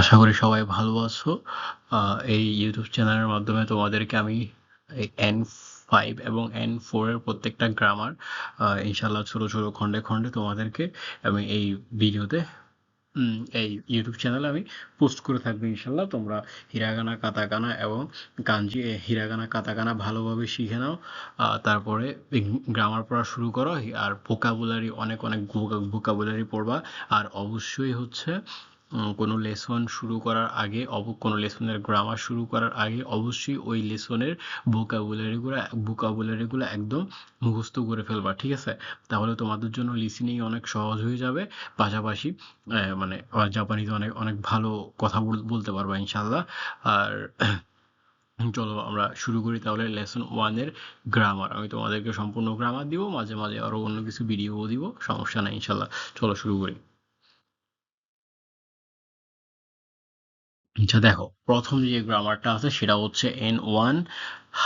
আশা করি সবাই ভালো আছো। এই ইউটিউব চ্যানেলের মাধ্যমে তোমাদেরকে আমি এই N5 এবং N4 এর প্রত্যেকটা গ্রামার ইনশাল্লাহ ছোট ছোট খণ্ডে খণ্ডে তোমাদেরকে আমি এই ভিডিওতে এই ইউটিউব চ্যানেলে আমি পোস্ট করে থাকবো ইনশাল্লাহ। তোমরা হিরাগানা কাতাকানা এবং কাঞ্জি হিরাগানা কাতাকানা ভালোভাবে শিখে নাও। তারপরে গ্রামার পড়া শুরু করো। আর ভোকাবুলারি অনেক অনেক ভোকাবুলারি পড়বা। আর অবশ্যই হচ্ছে কোনো লেসন শুরু করার আগে কোনো লেসনের গ্রামার শুরু করার আগে অবশ্যই ওই লেসনের ভোকাবুলারিগুলো একদম মুখস্থ করে ফেলবা, ঠিক আছে? তাহলে তোমাদের জন্য লিসেনিং অনেক সহজ হয়ে যাবে। পাশাপাশি মানে জাপানিতে অনেক অনেক ভালো কথা বলতে পারবা ইনশাল্লাহ। আর চলো আমরা শুরু করি তাহলে লেসন ওয়ানের গ্রামার। আমি তোমাদেরকে সম্পূর্ণ গ্রামার দিব, মাঝে মাঝে আরো অন্য কিছু ভিডিও দিব, সমস্যা নাই ইনশাল্লাহ। চলো শুরু করি। আচ্ছা দেখো, প্রথম যে গ্রামারটা আছে সেটা হচ্ছে N1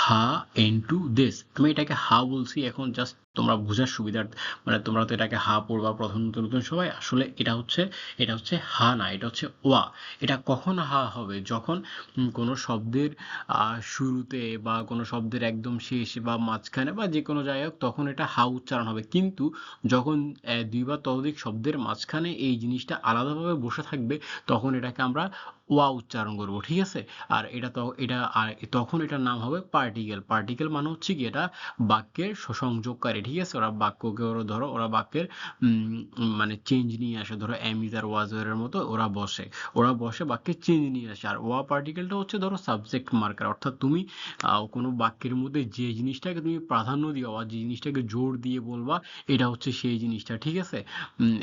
হা, N2 দিস। আমি এটাকে হা বলছি এখন জাস্ট তোমরা বোঝার সুবিধার, মানে তোমরা তো এটাকে হা পড়বা প্রথম নতুন নতুন সবাই। আসলে এটা হচ্ছে হা না, এটা হচ্ছে ওয়া। এটা কখন হা হবে? যখন কোনো শব্দের শুরুতে বা কোনো শব্দের একদম শেষে বা মাঝখানে বা যে কোনো যাই হোক, তখন এটা হা উচ্চারণ হবে। কিন্তু যখন দুই বা ততোধিক শব্দের মাঝখানে এই জিনিসটা আলাদাভাবে বসে থাকবে, তখন এটাকে আমরা ওয়া উচ্চারণ করব, ঠিক আছে? আর তখন এটার নাম হবে পার্টিকেল। পার্টিকেল মানে হচ্ছে কি, এটা বাক্যের সংযোগকারী, ঠিক আছে? ওরা বাক্যের মানে চেঞ্জ নিয়ে আসে। ধরো এম ইজ আর ওয়াজ এর মতো ওরা বসে বাক্যে চেঞ্জ নিয়ে আসে। আর ওয়া পার্টিকেলটা হচ্ছে ধরো সাবজেক্ট মার্কার, অর্থাৎ তুমি কোনো বাক্যের মধ্যে যে জিনিসটাকে তুমি প্রাধান্য দিও বা যে জিনিসটাকে জোর দিয়ে বলবা, এটা হচ্ছে সেই জিনিসটা, ঠিক আছে?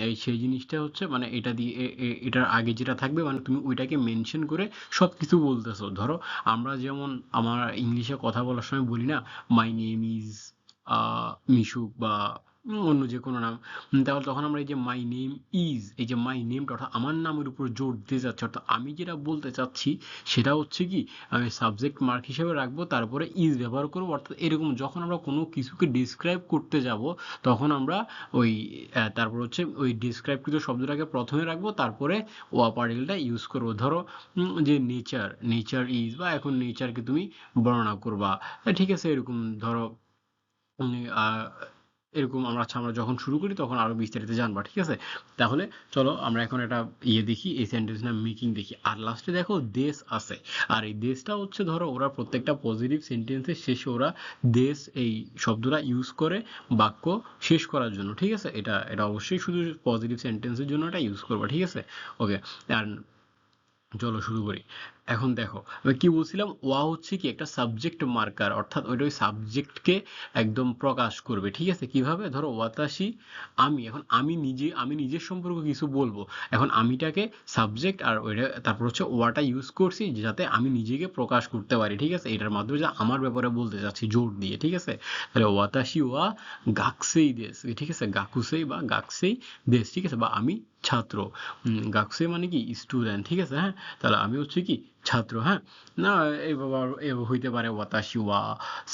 এই সেই জিনিসটা হচ্ছে মানে এটা দিয়ে এটার আগে যেটা থাকবে, মানে তুমি ওইটাকে মেনশন করে সব কিছু বলতেছো। ধরো আমরা যেমন আমার ইংলিশে কথা বলার সময় বলি না, মাই নেম ইজ মিশুক বা অন্য যে কোনো নাম। তাহলে তখন আমরা এই যে মাই নেমটা অর্থাৎ আমার নামের উপর জোর দিতে যাচ্ছি, অর্থাৎ আমি যেটা বলতে চাচ্ছি সেটা হচ্ছে কি, আমি সাবজেক্ট মার্ক হিসেবে রাখবো, তারপরে ইজ ব্যবহার করবো। অর্থাৎ এরকম যখন আমরা কোনো কিছুকে ডিসক্রাইব করতে যাব, তখন আমরা ওই তারপর হচ্ছে ওই ডিসক্রাইবকৃত শব্দটাকে প্রথমে রাখবো, তারপরে ওয়া পার্টিকেলটা ইউজ করবো। ধরো যে নেচার ইজ, বা এখন নেচারকে তুমি বর্ণনা করবা, ঠিক আছে? এরকম ধরো উম, আহ, এরকম আমরা যখন শুরু করি তখন আরো বিস্তারিত জানবা, ঠিক আছে? তাহলে চলো আমরা এখন এটা দেখি, এই সেন্টেন্স না মেকিং দেখি। আর লাস্টে দেখো দেশ আছে। আর এই দেশটা হচ্ছে ধরো ওরা প্রত্যেকটা পজিটিভ সেন্টেন্সের শেষে ওরা দেশ এই শব্দটা ইউজ করে বাক্য শেষ করার জন্য, ঠিক আছে? এটা এটা অবশ্যই শুধু পজিটিভ সেন্টেন্সের জন্য এটা ইউজ করবা, ঠিক আছে? ওকে। আর চলো শুরু করি। এখন দেখো আমি কি বলছিলাম, ওয়া হচ্ছে কি একটা সাবজেক্ট মার্কার, অর্থাৎ ওইটা ওই সাবজেক্টকে একদম প্রকাশ করবে, ঠিক আছে? কিভাবে? ধরো ওয়াতাসি, আমি। এখন আমি নিজের সম্পর্কে কিছু বলবো। এখন আমিটাকে সাবজেক্ট, আর ওইটা তারপর হচ্ছে ওয়াটা ইউজ করছি যাতে আমি নিজেকে প্রকাশ করতে পারি, ঠিক আছে? এটার মাধ্যমে যে আমার ব্যাপারে বলতে চাচ্ছি জোর দিয়ে, ঠিক আছে? তাহলে ওয়াতাসি ওয়া গাকসেই দেশ, ঠিক আছে? গাকুসেই বা গাকসেই দেশ, ঠিক আছে? বা আমি ছাত্র। গাকুসেই মানে কি স্টুডেন্ট, ঠিক আছে? হ্যাঁ, তাহলে আমি হচ্ছে কি ছাত্র, হ্যাঁ। না, এইভাবে হইতে পারে ওয়াতাশি ওয়া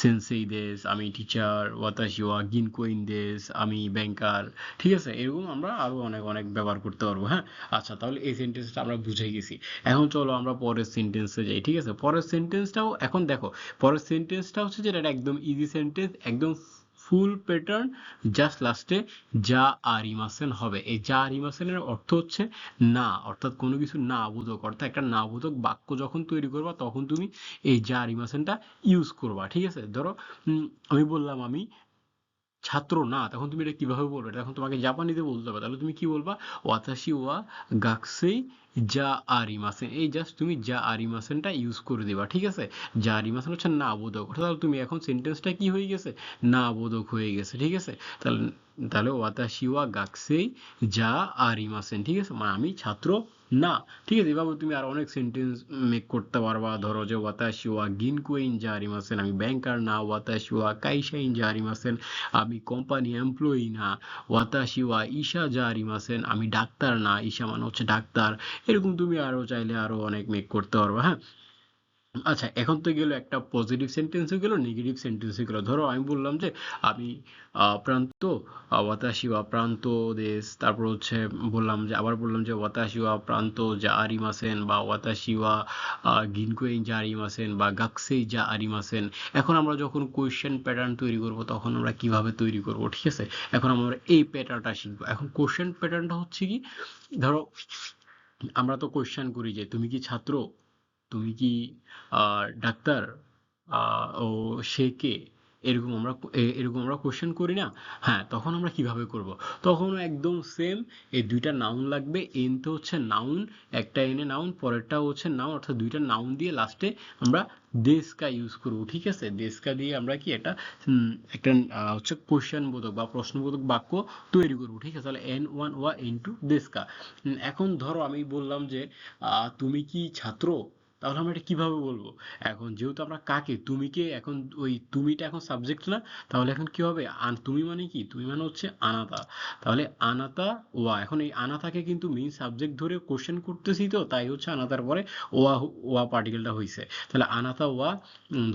সেন্সেই দেশ, আমি টিচার। ওয়াতাশি ওয়া গিনকোইন দেশ, আমি ব্যাংকার, ঠিক আছে? এরকম আমরা আরো অনেক অনেক ব্যবহার করতে পারবো, হ্যাঁ। আচ্ছা, তাহলে এই সেন্টেন্সটা আমরা বুঝে গেছি। এখন চলো আমরা পরের সেন্টেন্সে যাই, ঠিক আছে? পরের সেন্টেন্সটাও এখন দেখো, পরের সেন্টেন্সটা হচ্ছে যেটা, এটা একদম ইজি সেন্টেন্স, একদম ফুল প্যাটার্ন। জাস্ট লাস্টে যা আর ইমাসেন হবে। এই যা আর ইমাসেনের অর্থ হচ্ছে না, অর্থাৎ কোনো কিছু না বোধক, অর্থাৎ একটা না বোধক বাক্য যখন তৈরি করবা তখন তুমি এই যা রিমাসেনটা ইউজ করবা, ঠিক আছে? ধরো আমি বললাম আমি ছাত্র না, তখন তুমি এটা কিভাবে বলবে? এটা এখন তোমাকে জাপানিতে বলতে হবে। তাহলে তুমি কি বলবা? ওয়াতাশি ওয়া গাকসেই যা আরিমাসেন। এই জাস্ট তুমি যা আরিমাসেনটা ইউজ করে দিবা, ঠিক আছে? যা আরিমাসেন হচ্ছে না বোধক, অর্থাৎ তুমি এখন সেন্টেন্সটা কি হয়ে গেছে? না বোধক হয়ে গেছে, ঠিক আছে? তাহলে তাহলে ওয়াতাশি ওয়া গাকসেই যা আরিমাসেন, ঠিক আছে? মানে আমি ছাত্র না, ঠিক আছে? এভাবে তুমি আর অনেক সেন্টেন্স মেক করতে পারবা। ধরো যে ওয়াতাশি ওয়া গিনকোইন যা আরিমাসেন, আমি ব্যাংকার না। ওয়াতাশি ওয়া কাইশাইন যা আরিমাসেন, আমি কোম্পানি এমপ্লয়ি না। ওয়াতাশি ওয়া ইশা যা আরিমাসেন, আমি ডাক্তার না। ইশা মানে হচ্ছে ডাক্তার। এরকম তুমি আরো চাইলে আরো অনেক মেক করতে পারবে, হ্যাঁ। আচ্ছা, এখন তো গেল একটা পজিটিভ সেন্টেন্সও গেল, নেগেটিভ সেন্টেন্সও গেল। ধরো আমি বললাম যে আমি প্রান্ত ওয়াতাশি ওয়া প্রান্ত দেশ, তারপর হচ্ছে বললাম যে, আবার বললাম যে ওয়াতাশি ওয়া প্রান্ত যা আরিমাসেন, বা ওয়াতাশি ওয়া গিনকোয়েন যা আরিমাসেন, বা গাকসেই যা আরিমাসেন। এখন আমরা যখন কোয়েশ্চেন প্যাটার্ন তৈরি করব তখন আমরা কিভাবে তৈরি করব, ঠিক আছে? এখন আমরা এই প্যাটার্নটা শিখবো। এখন কোয়েশ্চেন প্যাটার্নটা হচ্ছে কি, ধরো আমরা তো কোয়েশ্চেন করি যে তুমি কি ছাত্র, তুমি কি ডাক্তার, ও সে কে, এরকম আমরা কোশ্চেন করি না? হ্যাঁ, তখন আমরা কিভাবে করব? তখন একদম সেম, এই দুইটা নাউন লাগবে। এন তো হচ্ছে নাউন, একটা এনে নাউন, পরেরটা হচ্ছে নাউন, অর্থাৎ দুইটা নাউন দিয়ে লাস্টে আমরা দেশকা ইউজ করবো, ঠিক আছে? দেশকা দিয়ে আমরা কি একটা হচ্ছে কোশ্চেন বোধক বা প্রশ্নবোধক বাক্য তৈরি করবো, ঠিক আছে? তাহলে N1 ওয়া N2 দেশকা। এখন ধরো আমি বললাম যে তুমি কি ছাত্র, তাহলে আমরা এটা কিভাবে বলবো? এখন যেহেতু আমরা কাকে, তুমিকে, এখন ওই তুমিটা এখন সাবজেক্ট না, তাহলে এখন কি হবে? তুমি মানে কি, তুমি মানে হচ্ছে আনাতা। তাহলে আনাতা ওয়া, এখন এই আনাতাকে কিন্তু মেইন সাবজেক্ট ধরে কোশ্চেন করতেছি, তো তাই হচ্ছে আনাতার পরে ওয়া, ওয়া পার্টিকেলটা হইছে। তাহলে আনাতা ওয়া,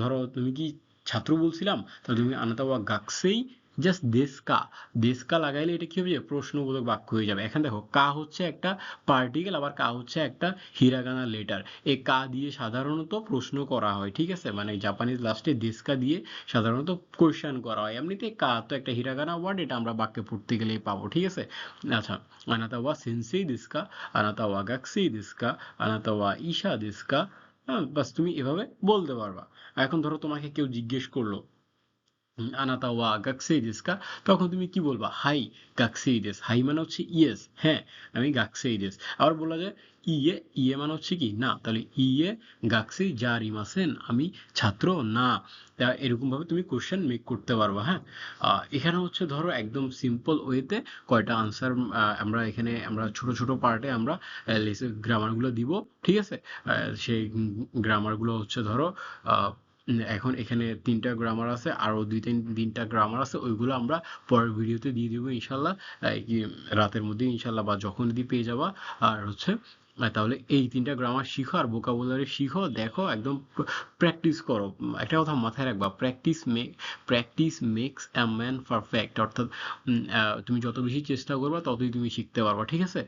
ধরো তুমি কি ছাত্র বলছিলাম, তাহলে তুমি আনাতা ওয়া গাকসেই জাস্ট দেশকা, দেশকা লাগাইলে এটা কি হবে? প্রশ্নবোধক বাক্য হয়ে যাবে। এখন দেখো, কা হচ্ছে একটা পার্টিকেল, আবার কা হচ্ছে একটা হিরাগানা লেটার। এই কা দিয়ে সাধারণত প্রশ্ন করা হয়, ঠিক আছে? মানে জাপানিজ লাস্টে দেশকা দিয়ে সাধারণত কোয়েশ্চেন করা হয়। এমনিতে কা তো একটা হিরাগানা ওয়ার্ড, এটা আমরা বাক্যে পড়তে গেলেই পাবো, ঠিক আছে? আচ্ছা, আনাতা ওয়া সেন্সেই দেশকা, আনাতা ওয়া গাকুসেই দেশকা, আনাতা ওয়া ইশা দেশকা। হ্যাঁ, বাস তুমি এভাবে বলতে পারবা। এখন ধরো তোমাকে কেউ জিজ্ঞেস করলো, আনাতা ওয়া গাকুসেই দেশু কা? তখন তুমি কি বলবা? হাই গাকুসেই দেশু। হাই মানে হচ্ছে ইয়েস, হ্যাঁ আমি গাকুসেই দেশু। আবার বলা যায় ইয়ে, ইয়ে মানে হচ্ছে কি না, তাহলে ইয়ে গাকুসেই জারিমাসেন, আমি ছাত্র না। এরকম ভাবে তুমি কোশ্চেন মেক করতে পারবা, হ্যাঁ। এখানে হচ্ছে ধরো একদম সিম্পল ওয়েতে কয়টা আনসার আমরা এখানে আমরা ছোট ছোট পার্টে আমরা গ্রামারগুলো দিব, ঠিক আছে? সেই গ্রামারগুলো হচ্ছে ধরো এখন এখানে 3টা গ্রামার আছে, আরো 2-3টা গ্রামার আছে, ওইগুলো আমরা পরের ভিডিওতে দিয়ে দিব ইনশাল্লাহ। কি রাতের মধ্যে ইনশাল্লাহ, বা যখন যদি পেয়ে যাবা। আর হচ্ছে তাহলে এই 3টা গ্রামার শিখো, আর ভোকাবুলারি শিখো, দেখো একদম প্র্যাকটিস করো। একটা কথা মাথায় রাখবা, practice makes a man perfect. অর্থাৎ তুমি যত বেশি চেষ্টা করবা ততই তুমি শিখতে পারবা, ঠিক আছে?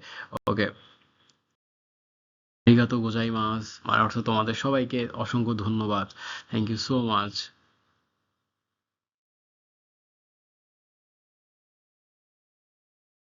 ওকে, আরিগাতো গোজাইমাস, মানে অর্থ তোমাদের সবাইকে অসংখ্য ধন্যবাদ। Thank you so much.